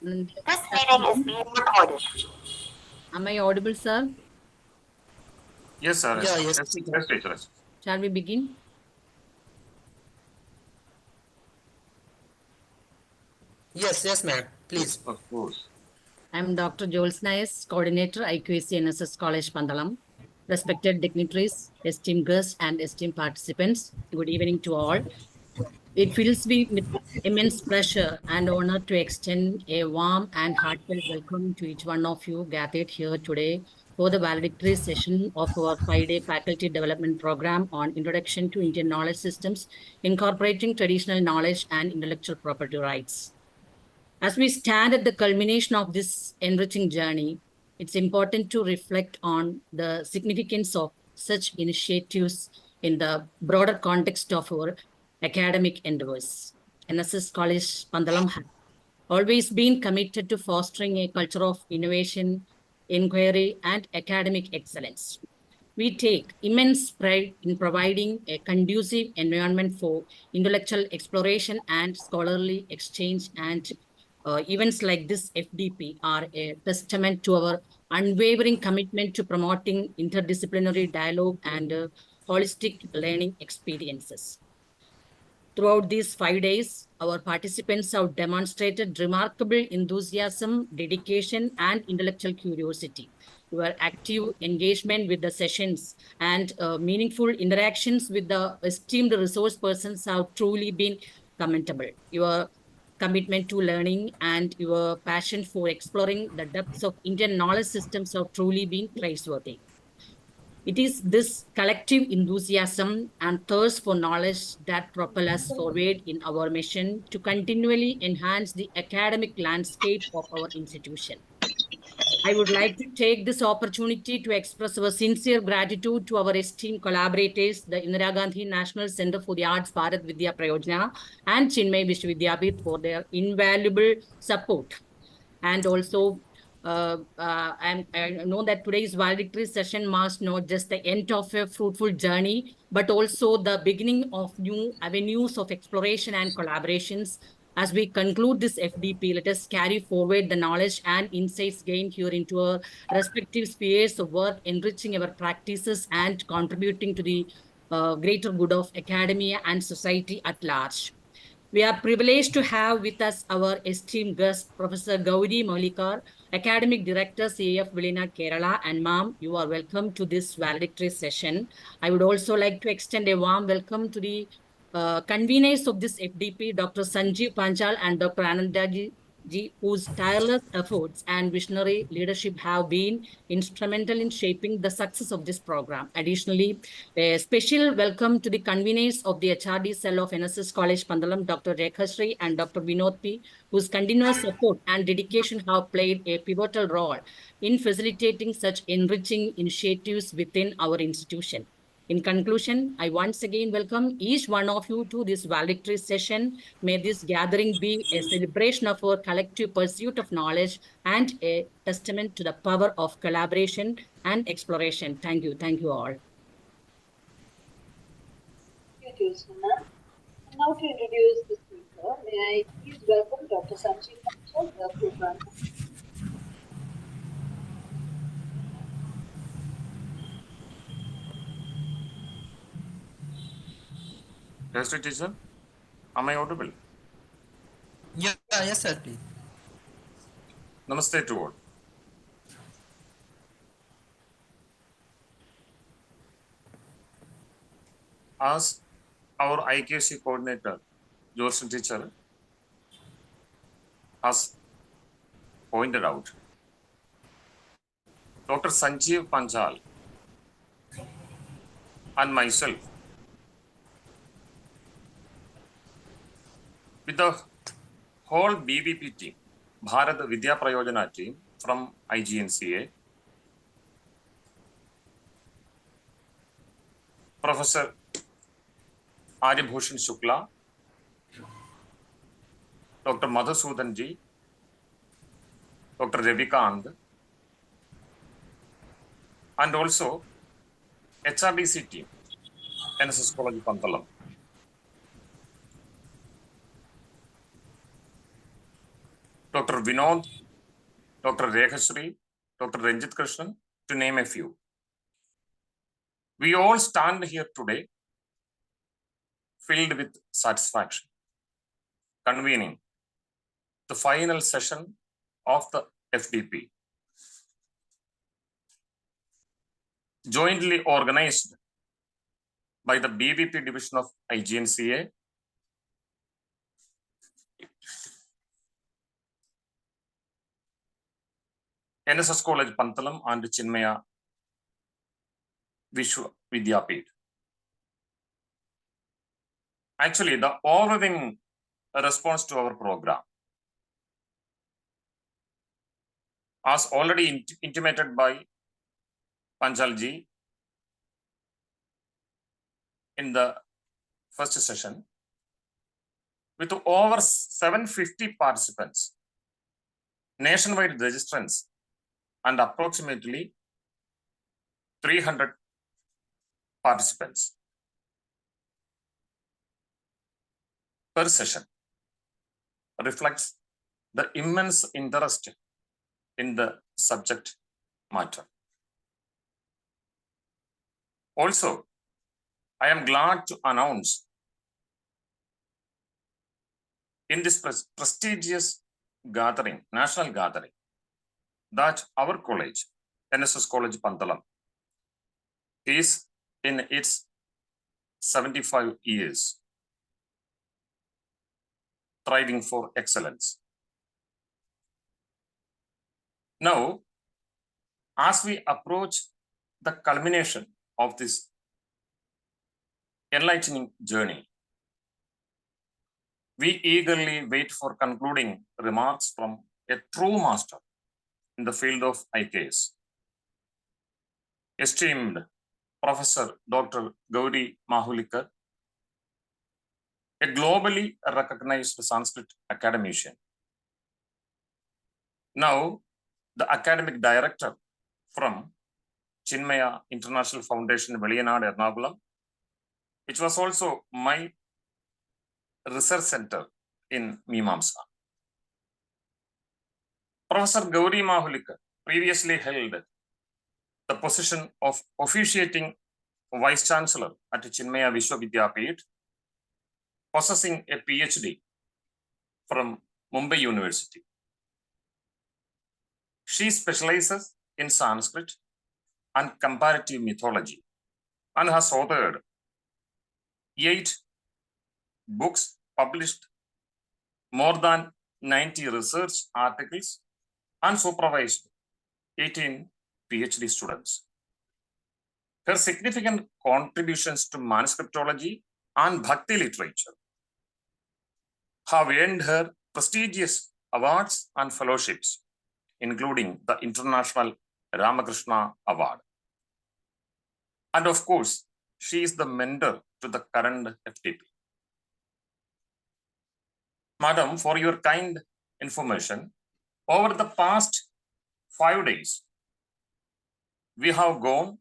And This shall meeting we is begin? being recorded. Am I audible, sir? Yes, sir. Yeah, yes. Yes, teacher. Yes. Shall we begin? Yes, ma'am. Please. Of course. I am Dr. Jules Nayes, Coordinator, IKS and IPR College Pandalam. Respected dignitaries, esteemed guests, and esteemed participants, good evening to all. It fills me with immense pleasure and honor to extend a warm and heartfelt welcome to each one of you gathered here today for the valedictory session of our 5-day faculty development program on Introduction to Indian Knowledge Systems, incorporating traditional knowledge and intellectual property rights. As we stand at the culmination of this enriching journey, it's important to reflect on the significance of such initiatives in the broader context of our academic endeavors. NSS College Pandalam has always been committed to fostering a culture of innovation, inquiry, and academic excellence. We take immense pride in providing a conducive environment for intellectual exploration and scholarly exchange, and events like this FDP are a testament to our unwavering commitment to promoting interdisciplinary dialogue and holistic learning experiences. Throughout these 5 days, our participants have demonstrated remarkable enthusiasm, dedication, and intellectual curiosity. Your active engagement with the sessions and meaningful interactions with the esteemed resource persons have truly been commendable. Your commitment to learning and your passion for exploring the depths of Indian knowledge systems have truly been praiseworthy. It is this collective enthusiasm and thirst for knowledge that propel us forward in our mission to continually enhance the academic landscape of our institution. I would like to take this opportunity to express our sincere gratitude to our esteemed collaborators, the Indira Gandhi National Center for the Arts, Bharat, Vidya, Prayojana, and Chinmay Vishwavidyapith for their invaluable support. And also, I know that today's valedictory session marks not just the end of a fruitful journey, but also the beginning of new avenues of exploration and collaborations. As we conclude this FDP, let us carry forward the knowledge and insights gained here into our respective spheres of work, enriching our practices and contributing to the greater good of academia and society at large. We are privileged to have with us our esteemed guest, Professor Gauri Maulikar, Academic Director, CAF Vilina, Kerala. And ma'am, you are welcome to this valedictory session. I would also like to extend a warm welcome to the conveners of this FDP, Dr. Sanjeev Panchal and Dr. Anandaji, whose tireless efforts and visionary leadership have been instrumental in shaping the success of this program. Additionally, a special welcome to the conveners of the HRD cell of NSS College Pandalam, Dr. Rekhasri and Dr. Vinod P., whose continuous support and dedication have played a pivotal role in facilitating such enriching initiatives within our institution. In conclusion, I once again welcome each one of you to this valedictory session. May this gathering be a celebration of our collective pursuit of knowledge and a testament to the power of collaboration and exploration. Thank you. Thank you all. Thank you, Jyotsna. Now to introduce the speaker, may I please welcome Dr. Sanjeev Panchal, the program. Yes, teacher. Am I audible? Yeah, yes, sir, please. Namaste to all. As our IKC coordinator, George teacher, has pointed out, Dr. Sanjeev Panchal and myself, with the whole BVP team, Bharat Vidya Prayojana team from IGNCA, Professor Aryabhushan Shukla, Dr. Madhusudan ji, Dr. Ravikant, and also HRDC team, NSS College Pandalam. Dr. Vinod, Dr. Rekhasri, Dr. Ranjit Krishnan, to name a few. We all stand here today filled with satisfaction, convening the final session of the FDP, jointly organized by the BVP division of IGNCA, NSS College Pandalam and Chinmaya Vidya. Actually, the overwhelming response to our program, as already intimated by Panchalji in the first session, with over 750 participants, nationwide registrants, and approximately 300 participants per session, reflects the immense interest in the subject matter. Also, I am glad to announce in this prestigious gathering, national gathering, that our college, NSS College Pandalam, is in its 75 years, striving for excellence. Now, as we approach the culmination of this enlightening journey, we eagerly wait for concluding remarks from a true master in the field of IKS, esteemed Professor Dr. Gauri Mahulikar, a globally recognized Sanskrit academician. Now, the academic director from Chinmaya International Foundation, Veliyanad, Ernakulam, which was also my research center in Mimamsa. Professor Gauri Mahulikar previously held the position of officiating Vice Chancellor at Chinmaya Vishwavidyapeeth, possessing a PhD from Mumbai University. She specializes in Sanskrit and comparative mythology and has authored 8 books, published more than 90 research articles, and supervised 18 PhD students. Her significant contributions to manuscriptology and Bhakti literature have earned her prestigious awards and fellowships, including the International Ramakrishna Award. And of course, she is the mentor to the current FDP. Madam, for your kind information, over the past 5 days, we have gone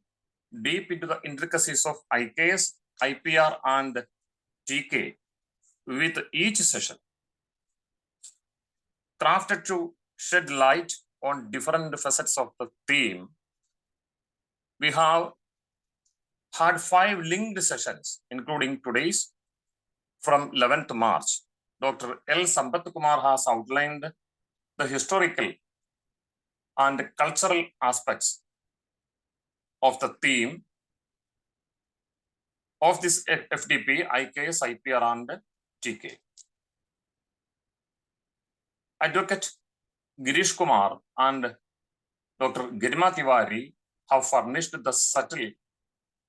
deep into the intricacies of IKS, IPR, and TK with each session, crafted to shed light on different facets of the theme. We have had 5 linked sessions, including today's from 11th March. Dr. L. Sampath Kumar has outlined the historical and cultural aspects of the theme of this FDP, IKS, IPR, and TK. Advocate Girish Kumar and Dr. Girima Tiwari have furnished the subtle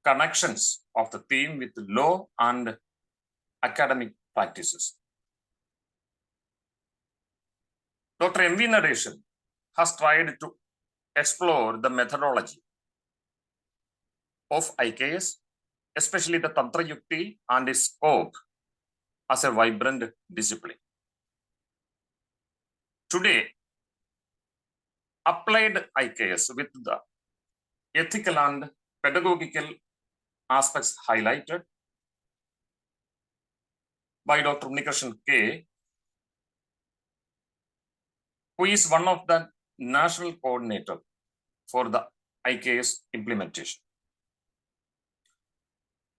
connections of the theme with law and academic practices. Dr. M.V. Nadeshan has tried to explore the methodology of IKS, especially the Tantra Yukti and its scope as a vibrant discipline. Today, applied IKS with the ethical and pedagogical aspects highlighted by Dr. Unikrishnan K. who is one of the national coordinator for the IKS implementation.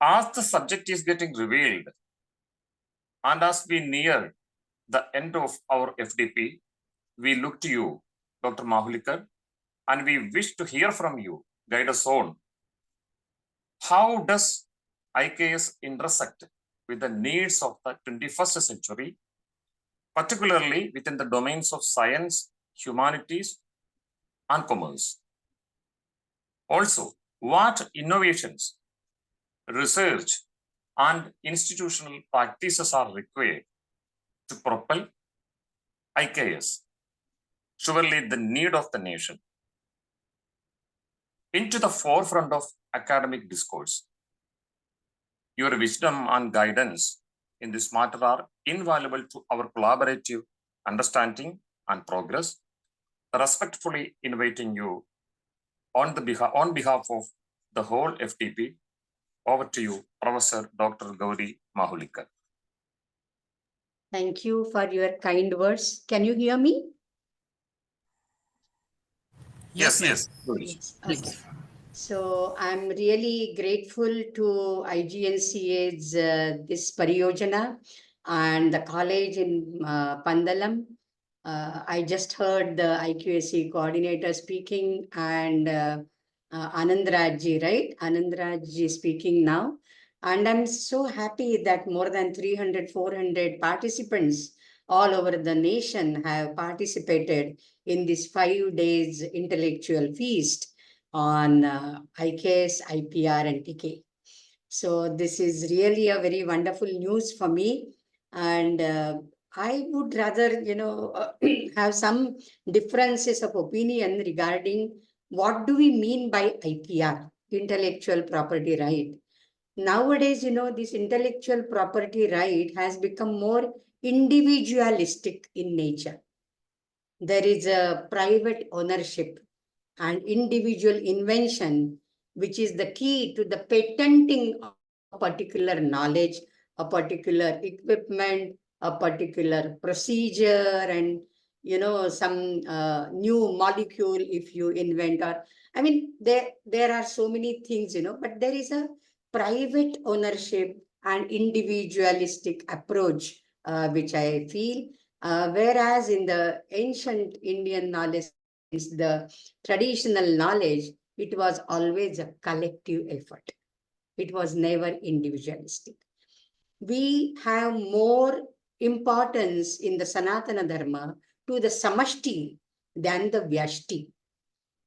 As the subject is getting revealed, and as we near the end of our FDP, we look to you, Dr. Mahulikar, and we wish to hear from you. Guide us on. How does IKS intersect with the needs of the 21st century, particularly within the domains of science, humanities, and commerce? Also, what innovations, research, and institutional practices are required to propel IKS, surely the need of the nation, into the forefront of academic discourse? Your wisdom and guidance in this matter are invaluable to our collaborative understanding and progress. Respectfully inviting you on behalf of the whole FDP, over to you, Professor Dr. Gauri Mahulikar. Thank you for your kind words. Can you hear me? Yes, ma'am. yes, please. Yes. Please. Okay. So I'm really grateful to IGNCA's this Prayojana and the college in Pandalam. I just heard the IQAC coordinator speaking and Anandraji, right? Anandraji speaking now. And I'm so happy that more than 300, 400 participants all over the nation have participated in this 5 days intellectual feast on IKS, IPR, and TK. So this is really a very wonderful news for me. And I would rather, have some differences of opinion regarding what do we mean by IPR, intellectual property right. Nowadays, this intellectual property right has become more individualistic in nature. There is a private ownership and individual invention, which is the key to the patenting of a particular knowledge, a particular equipment, a particular procedure, and some new molecule if you invent. Or I mean, there are so many things, but there is a private ownership and individualistic approach, which I feel. Whereas in the ancient Indian knowledge, the traditional knowledge, it was always a collective effort. It was never individualistic. We have more importance in the Sanatana Dharma to the samashti than the vyashti.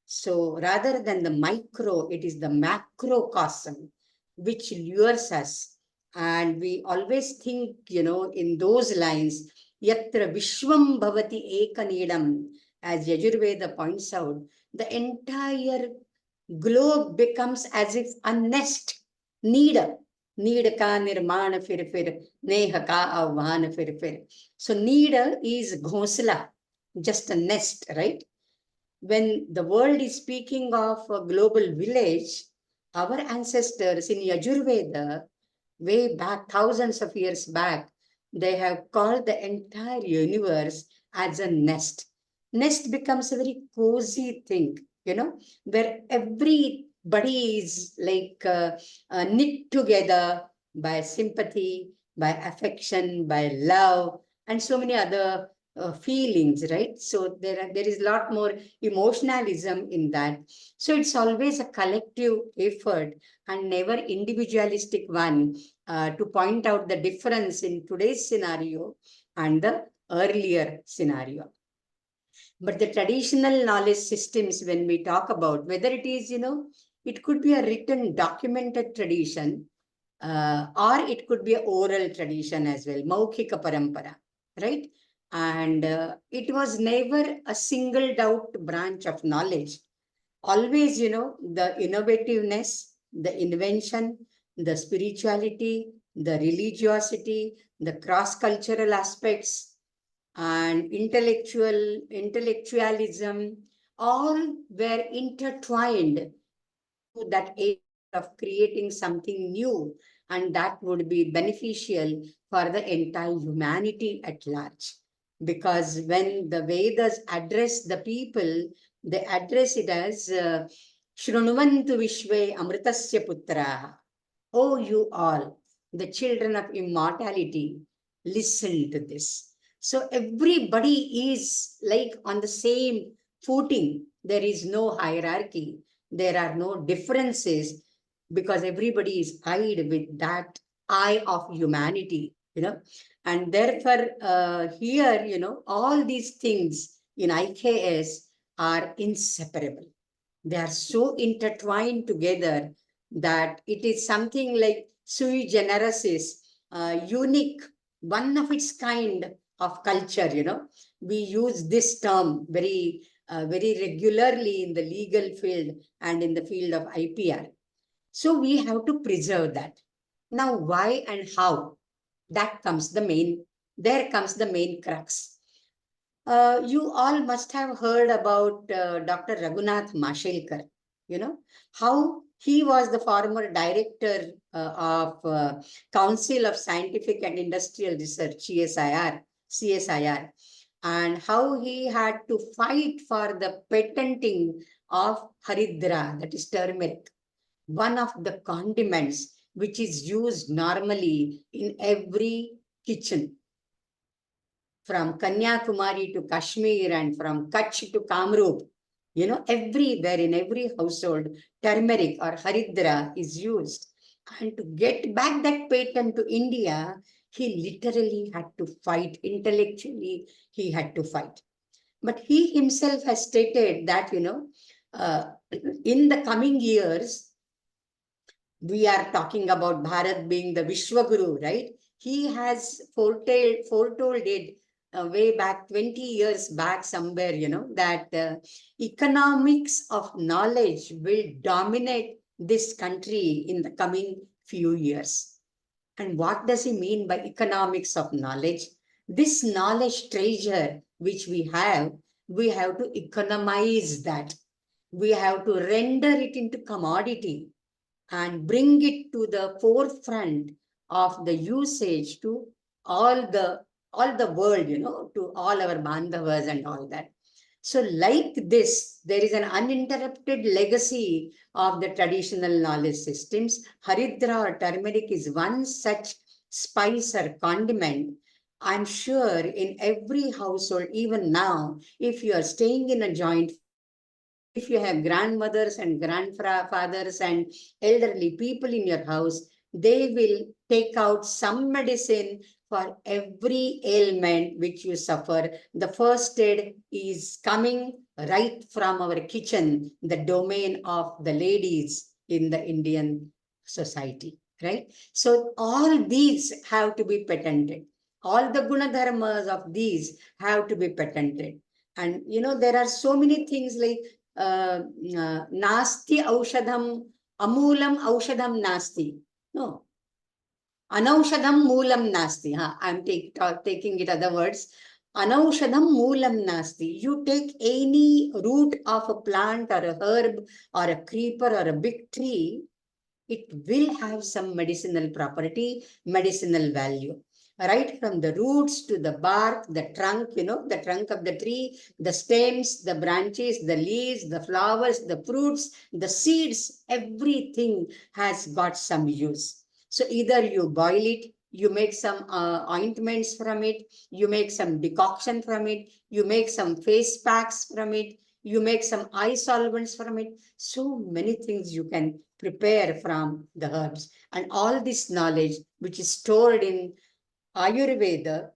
So rather than the micro, it is the macrocosm which lures us. And we always think, in those lines, yatra vishwam bhavati ekanidam, as Yajurveda points out, the entire globe becomes as if a nest. Need ka nirmana fir, neha ka avhan fir. So need is ghosla, just a nest, right? When the world is speaking of a global village, our ancestors in Yajurveda, way back, thousands of years back, they have called the entire universe as a nest. Nest becomes a very cozy thing, where everybody is like knit together by sympathy, by affection, by love, and so many other feelings, right? So there is a lot more emotionalism in that. So it's always a collective effort and never individualistic one, to point out the difference in today's scenario and the earlier scenario. But the traditional knowledge systems, when we talk about, whether it is, it could be a written documented tradition, or it could be an oral tradition as well, Maukhika Parampara, right? And it was never a singled out branch of knowledge. Always, the innovativeness, the invention, the spirituality, the religiosity, the cross-cultural aspects, and intellectualism, all were intertwined to that aim of creating something new, and that would be beneficial for the entire humanity at large. because when the Vedas address the people, they address it as Shrunuvantu Vishve Amritasya Putraha. Oh, you all, the children of immortality, listen to this. So everybody is like on the same footing. There is no hierarchy. There are no differences because everybody is eyed with that eye of humanity, And therefore, here, all these things in IKS are inseparable. They are so intertwined together that it is something like sui generis, unique, one of its kind of culture, We use this term very regularly in the legal field and in the field of IPR. So we have to preserve that. Now, why and how? There comes the main crux. You all must have heard about Dr. Raghunath Mashelkar, how he was the former director of Council of Scientific and Industrial Research, CSIR, and how he had to fight for the patenting of Haridra, that is turmeric, one of the condiments which is used normally in every kitchen. From Kanyakumari to Kashmir and from Kutch to Kamrup, everywhere in every household, turmeric or Haridra is used. And to get back that patent to India, he literally had to fight. Intellectually, he had to fight. But he himself has stated that, in the coming years, we are talking about Bharat being the Vishwaguru, right? He has foretold it way back 20 years back somewhere, that economics of knowledge will dominate this country in the coming few years. And what does he mean by economics of knowledge? This knowledge treasure which we have to economize that. We have to render it into commodity and bring it to the forefront of the usage to all the world, to all our bandhavas and all that. So like this, there is an uninterrupted legacy of the traditional knowledge systems. Haridra or turmeric is one such spice or condiment. I'm sure in every household, even now, if you are staying in a joint, if you have grandmothers and grandfathers and elderly people in your house, they will take out some medicine for every ailment which you suffer. The first aid is coming right from our kitchen, the domain of the ladies in the Indian society, right? So all these have to be patented. All the gunadharmas of these have to be patented. And, there are so many things like Nasti aushadham, amulam aushadham nasti. No. Anaushadham moolam nasti. I'm taking it other words. Anaushadham moolam nasti. You take any root of a plant or a herb or a creeper or a big tree, it will have some medicinal property, medicinal value. Right from the roots to the bark, the trunk, the trunk of the tree, the stems, the branches, the leaves, the flowers, the fruits, the seeds, everything has got some use. So either you boil it, you make some ointments from it, you make some decoction from it, you make some face packs from it, you make some eye solvents from it. So many things you can prepare from the herbs. And all this knowledge, which is stored in Ayurveda,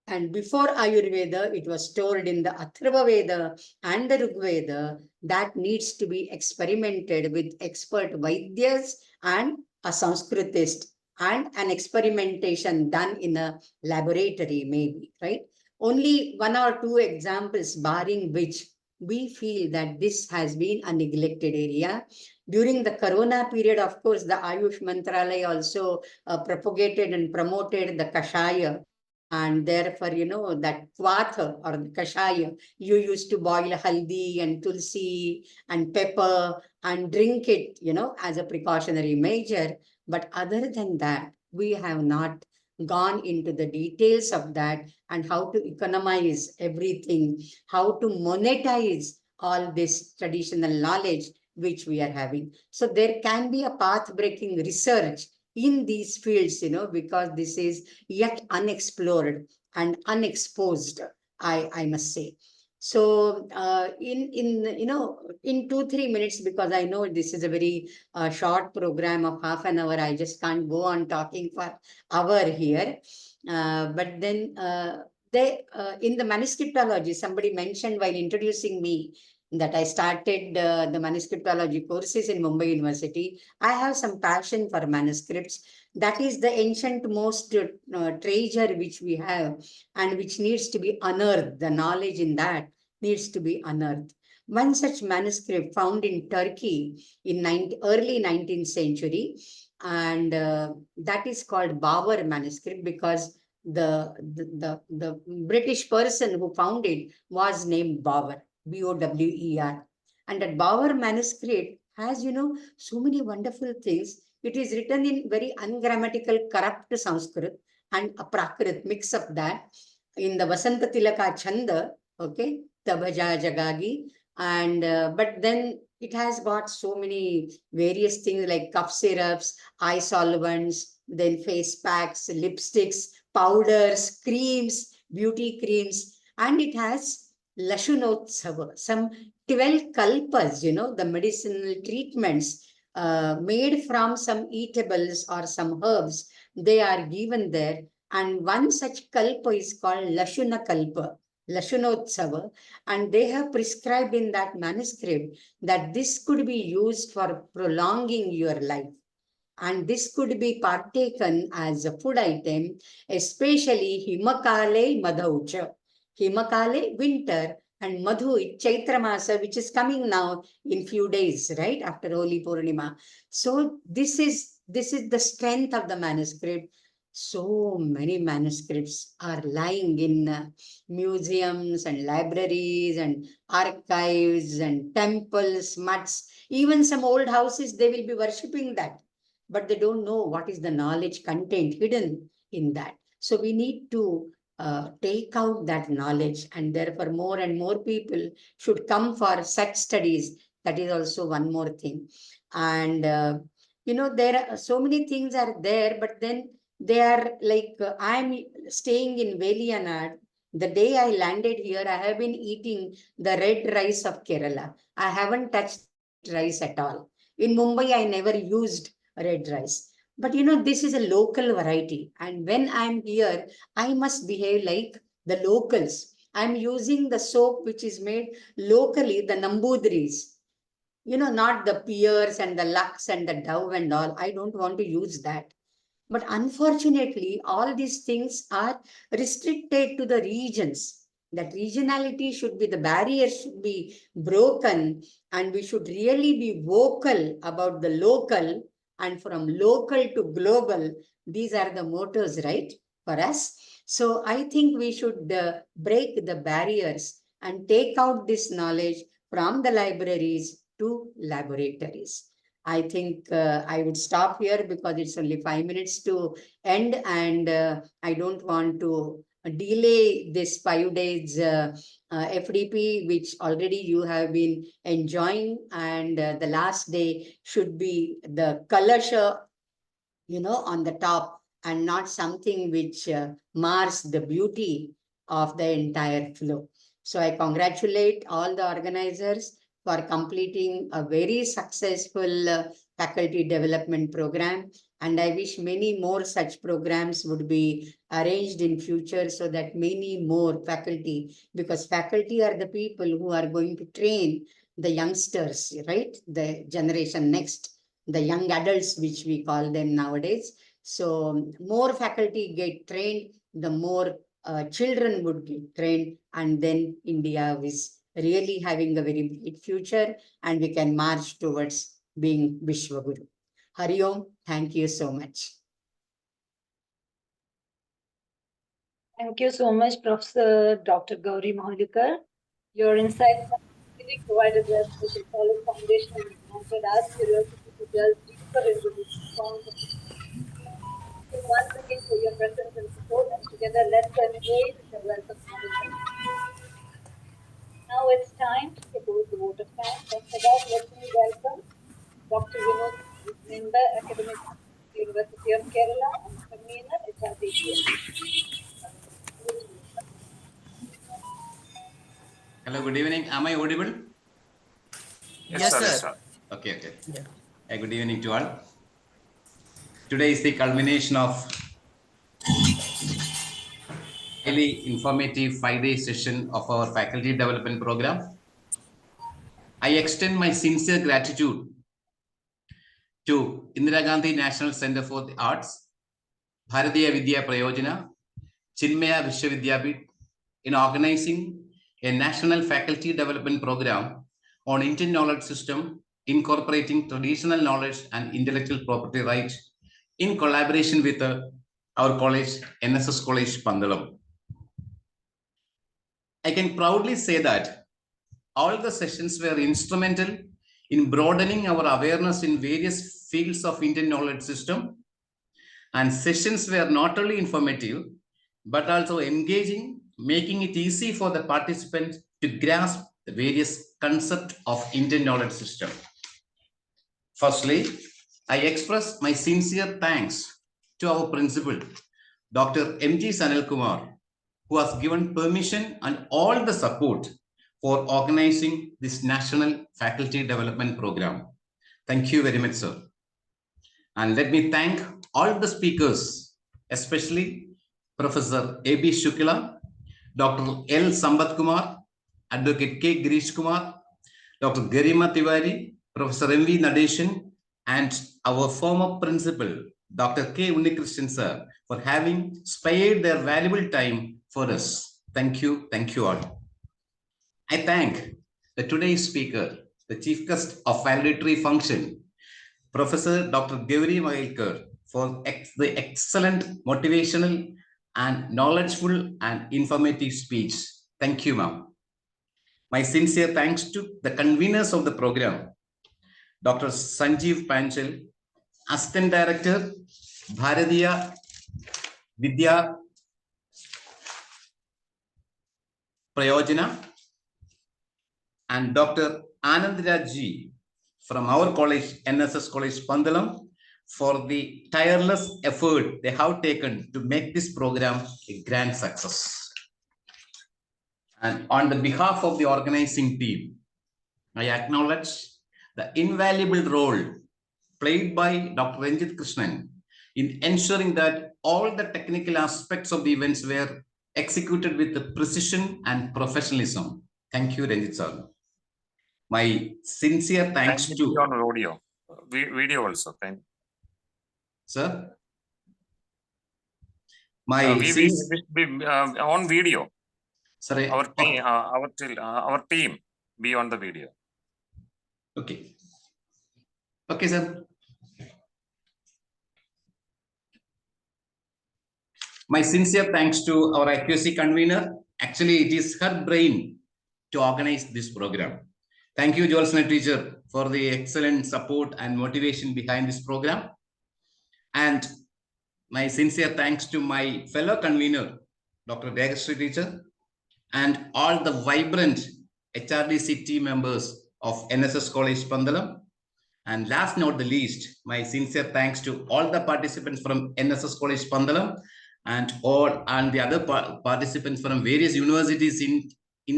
and before Ayurveda, it was stored in the Atharva Veda and the Rig Veda, that needs to be experimented with expert Vaidyas and a Sanskritist and an experimentation done in a laboratory maybe, right? Only one or two examples barring which we feel that this has been a neglected area. During the Corona period, of course, the Ayush Mantralaya also propagated and promoted the Kashaya. And therefore, that Kvatha or the Kashaya, you used to boil haldi and tulsi and pepper and drink it, as a precautionary measure. But other than that, we have not gone into the details of that and how to economize everything, how to monetize all this traditional knowledge which we are having. So there can be a path-breaking research in these fields, because this is yet unexplored and unexposed, I must say. So in 2-3 minutes, because I know this is a very short program of half an hour, I just can't go on talking for hour here. But then in the manuscriptology, somebody mentioned while introducing me that I started the manuscriptology courses in Mumbai University. I have some passion for manuscripts. That is the ancient most treasure which we have and which needs to be unearthed. The knowledge in that needs to be unearthed. One such manuscript found in Turkey in early 19th century, and that is called Bawer manuscript because the British person who found it was named Bawer. Bower. And that Bawer manuscript has, so many wonderful things. It is written in very ungrammatical, corrupt Sanskrit and a Prakrit mix of that in the Vasanta Tilaka Chanda, okay, Tabaja Jagagi. And but then it has got so many various things like cough syrups, eye solvents, then face packs, lipsticks, powders, creams, beauty creams, and it has Lashunotsava, some 12 kalpas, the medicinal treatments made from some eatables or some herbs, they are given there. And one such kalpa is called Lashuna Kalpa, Lashunotsava, and they have prescribed in that manuscript that this could be used for prolonging your life. And this could be partaken as a food item, especially Himakale Madhaucha. Himakale, winter, and Madhu, Chaitra Masa, which is coming now in few days, right, after Holi Purnima. So this is the strength of the manuscript. So many manuscripts are lying in museums and libraries and archives and temples, mutts, even some old houses, they will be worshipping that, but they don't know what is the knowledge content hidden in that. So we need to take out that knowledge, and therefore more and more people should come for such studies. That is also one more thing. And there are so many things are there, but then they are like I'm staying in Velianad. The day I landed here, I have been eating the red rice of Kerala. I haven't touched white rice at all. In Mumbai, I never used red rice. But this is a local variety. And when I'm here, I must behave like the locals. I'm using the soap which is made locally, the Nambudris. Not the Peers and the Lux and the Dove and all. I don't want to use that. But unfortunately, all these things are restricted to the regions. That regionality should be, the barrier should be broken, and we should really be vocal about the local, and from local to global. These are the mottos, right, for us. So I think we should break the barriers and take out this knowledge from the libraries to laboratories. I think I would stop here because it's only 5 minutes to end, and I don't want to delay this 5 days FDP, which already you have been enjoying, and the last day should be the Kalasha, on the top, and not something which mars the beauty of the entire flow. So I congratulate all the organizers for completing a very successful faculty development program. And I wish many more such programs would be arranged in future so that many more faculty, because faculty are the people who are going to train the youngsters, right? The generation next, the young adults, which we call them nowadays. So more faculty get trained, the more children would get trained, and then India is really having a very bright future, and we can march towards being Vishwaguru. Hari Om, thank you so much. Thank you so much, Professor Dr. Gauri Mahalikar. Your insights have really provided us with a solid foundation and granted us curiosity to delve deeper into this profound topic. you once again for your presence and support, and together let's embrace the wealth of knowledge. Now it's time to propose the vote of thanks, and for that, let me welcome Dr. Vinod, member, Academic University of Kerala, and convener, HRDCS. Hello, good evening. Am I audible? Yes, Yes, sir. sir. Okay. Yeah. Good evening to all. Today is the culmination of highly informative 5-day session of our faculty development program. I extend my sincere gratitude to Indira Gandhi National Center for the Arts, Vidya Prayojana, Chinmaya Vishwavidyapith in organizing a national faculty development program on Indian knowledge system incorporating traditional knowledge and intellectual property rights in collaboration with our college, NSS College Pandalam. I can proudly say that all the sessions were instrumental in broadening our awareness in various fields of Indian knowledge system, and sessions were not only informative but also engaging, making it easy for the participants to grasp the various concepts of Indian knowledge system. Firstly, I express my sincere thanks to our principal, Dr. M.G. Sanil Kumar, who has given permission and all the support for organizing this National Faculty Development Program. Thank you very much, sir. And let me thank all the speakers, especially Professor A.B. Shukla, Dr. L. Sambat Kumar, Advocate K. Girish Kumar, Dr. Garima Tiwari, Professor M.V. Nadeshan, and our former principal, Dr. K. Unnikrishnan sir, for having spared their valuable time for us. Thank you all. I thank the today's speaker, the chief guest of valedictory function, Professor Dr. Gauri Mahilkar, for the excellent motivational and knowledgeful and informative speech. Thank you, ma'am. My sincere thanks to the conveners of the program, Dr. Sanjeev Panchal, Assistant Director, Bharatiya Vidya Prayojana, and Dr. Anandraji from our college, NSS College Pandalam, for the tireless effort they have taken to make this program a grand success. And on the behalf of the organizing team, I acknowledge the invaluable role played by Dr. Ranjit Krishnan in ensuring that all the technical aspects of the events were executed with the precision and professionalism. Thank you, Ranjit sir. My sincere thanks Thank to you on audio, video also. Thank. Sir. My We be on video. Sorry. Our team be on the video. Okay. Okay, sir. My sincere thanks to our IKS convener. Actually, it is her brain to organize this program. Thank you, Jolsna teacher, for the excellent support and motivation behind this program. And my sincere thanks to my fellow convener, Dr. Dagastri teacher, and all the vibrant HRDC team members of NSS College Pandalam. And last but not the least, my sincere thanks to all the participants from NSS College Pandalam and the other participants from various universities in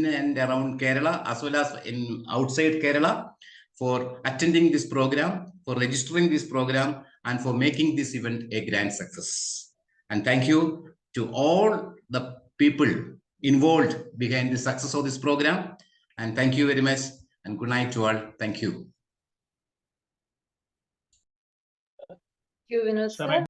and around Kerala, as well as in outside Kerala, for attending this program, for registering this program, and for making this event a grand success. And thank you to all the people involved behind the success of this program. And thank you very much, and good night to all. Thank you. Thank you, Vinod sir.